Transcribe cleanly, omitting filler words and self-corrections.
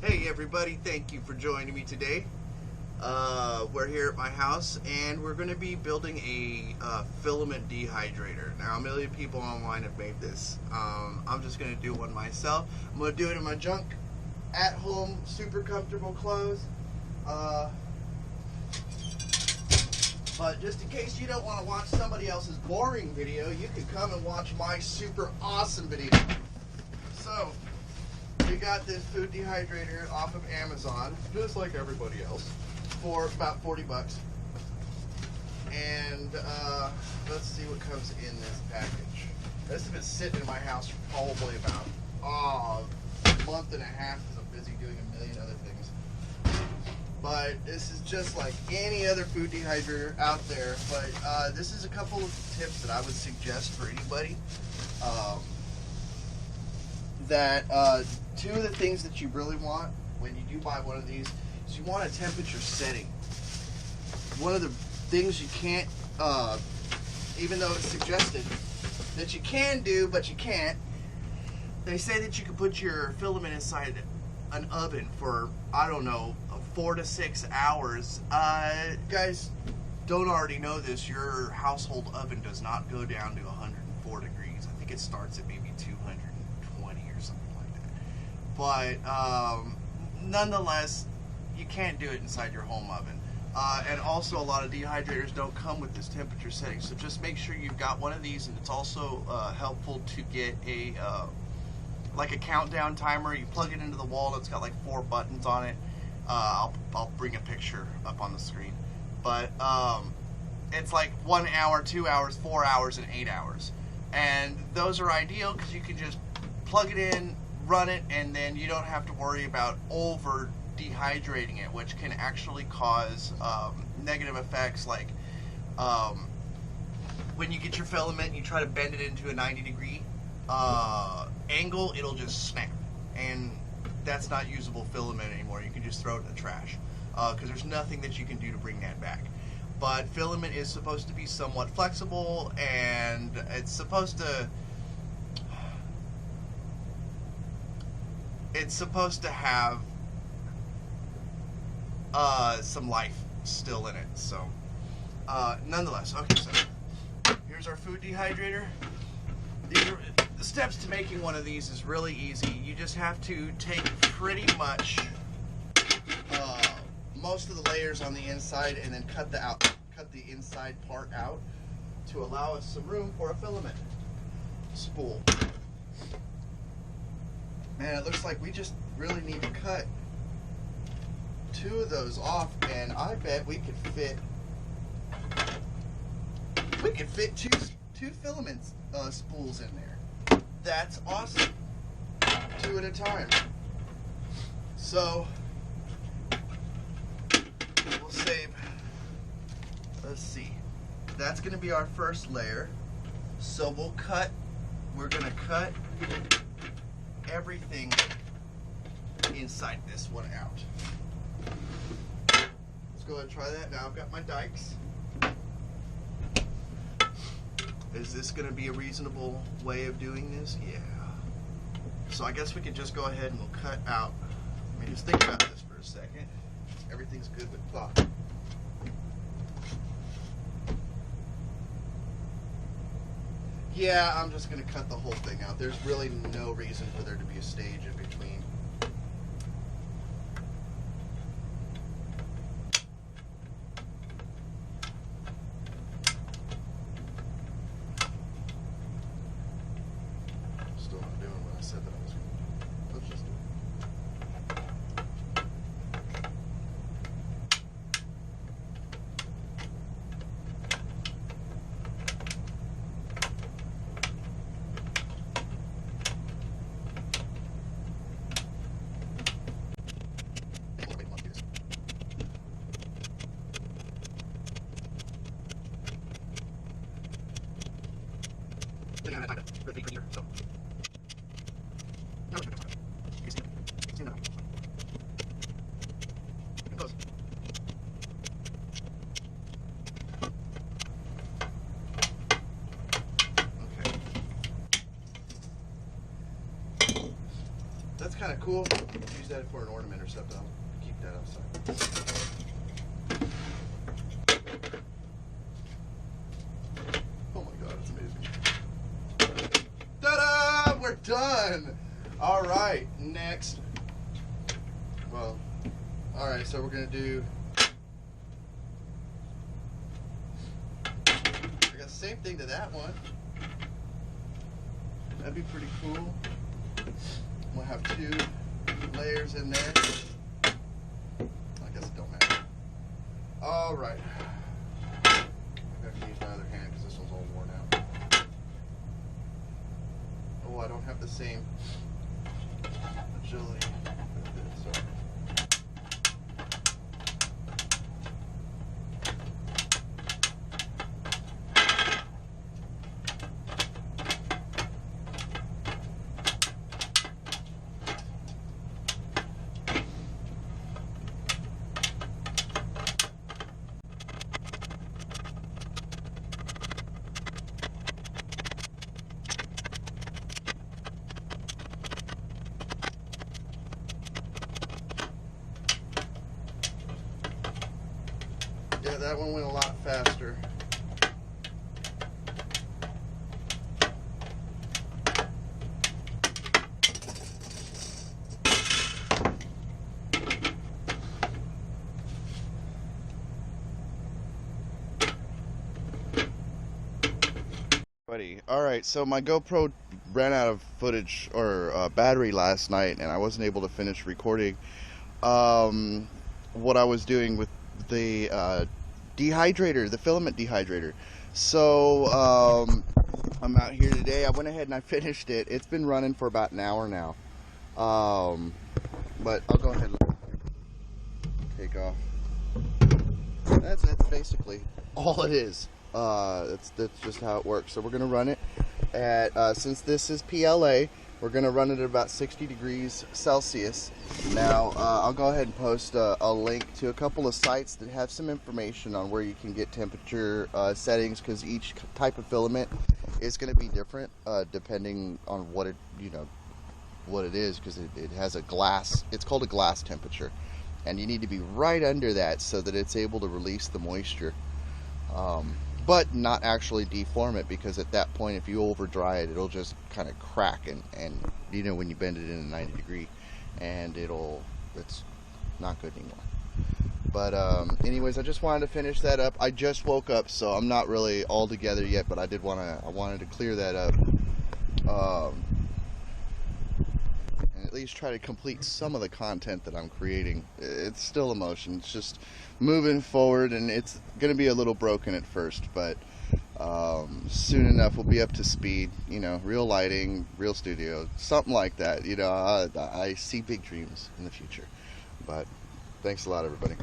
Hey everybody, thank you for joining me today. We're here at my house and we're going to be building a filament dehydrator. Now a million people online have made this. I'm just going to do one myself. I'm going to do it in my junk, at home, super comfortable clothes. But just in case you don't want to watch somebody else's boring video, you can come and watch my super awesome video. So, we got this food dehydrator off of Amazon, just like everybody else, for about 40 bucks. And let's see what comes in this package. This has been sitting in my house for probably about a month and a half because I'm busy doing a million other things. But this is just like any other food dehydrator out there. But this is a couple of tips that I would suggest for anybody. Two of the things that you really want when you do buy one of these is you want a temperature setting. One of the things you can't, even though it's suggested that you can do, but you can't, they say that you can put your filament inside an oven for, I don't know, 4 to 6 hours. Guys, don't already know this, your household oven does not go down to 104 degrees. I think it starts at maybe 220 or something like that. But nonetheless, you can't do it inside your home oven. And also a lot of dehydrators don't come with this temperature setting, so just make sure you've got one of these. And it's also helpful to get a like a countdown timer. You plug it into the wall, it's got like 4 buttons on it. I'll bring a picture up on the screen, but it's like 1 hour, 2 hours, 4 hours, and 8 hours, and those are ideal because you can just plug it in, run it, and then you don't have to worry about over dehydrating it, which can actually cause negative effects, like when you get your filament and you try to bend it into a 90-degree angle, it'll just snap, and that's not usable filament anymore. You can just throw it in the trash because there's nothing that you can do to bring that back. But filament is supposed to be somewhat flexible, and it's supposed to have some life still in it. So nonetheless, okay, so here's our food dehydrator. The steps to making one of these is really easy. You just have to take pretty much most of the layers on the inside and then cut the inside part out to allow us some room for a filament spool. Man, it looks like we just really need to cut 2 of those off, and I bet we could fit two filament spools in there. That's awesome. 2 at a time. So we'll save, let's see, that's going to be our first layer. So we're going to cut everything inside this one out. Let's go ahead and try that. Now I've got my dikes. Is this going to be a reasonable way of doing this? Yeah. So I guess we could just go ahead and we'll cut out. Let me just think about this for a second. Everything's good with thought. Yeah, I'm just going to cut the whole thing out. There's really no reason for there to be a stage in between. Still not doing what I said that I was going to do. Let's just do it. That's kind of cool. Use that for an ornament or something. I'll keep that outside. Oh my god, it's amazing. Ta-da! We're done! Alright, next. Well, alright, so we're going to do... I got the same thing to that one. That'd be pretty cool. We'll have 2 layers in there. I guess it don't matter. Alright. I have to use my other hand because this one's all worn out. Oh, I don't have the same agility with it, so. Yeah, that one went a lot faster. Alright, so my GoPro ran out of footage or battery last night, and I wasn't able to finish recording what I was doing with the dehydrator, the filament dehydrator. So I'm out here today. I went ahead and I finished it. It's been running for about an hour now, but I'll go ahead and take off. That's basically all it is. That's just how it works. So we're gonna run it at since this is PLA, we're gonna run it at about 60 degrees Celsius. Now I'll go ahead and post a link to a couple of sites that have some information on where you can get temperature settings, because each type of filament is going to be different depending on what it what it is, because it has a glass. It's called a glass temperature, and you need to be right under that so that it's able to release the moisture. But not actually deform it, because at that point, if you over dry it, it'll just kind of crack, and when you bend it in a 90 degree, and it's not good anymore. But anyways, I just wanted to finish that up. I just woke up, so I'm not really all together yet, but I wanted to clear that up, and at least try to complete some of the content that I'm creating. It's still emotion. It's just moving forward, and it's going to be a little broken at first, but soon enough we'll be up to speed. Real lighting, real studio, something like that. I see big dreams in the future. But thanks a lot, everybody.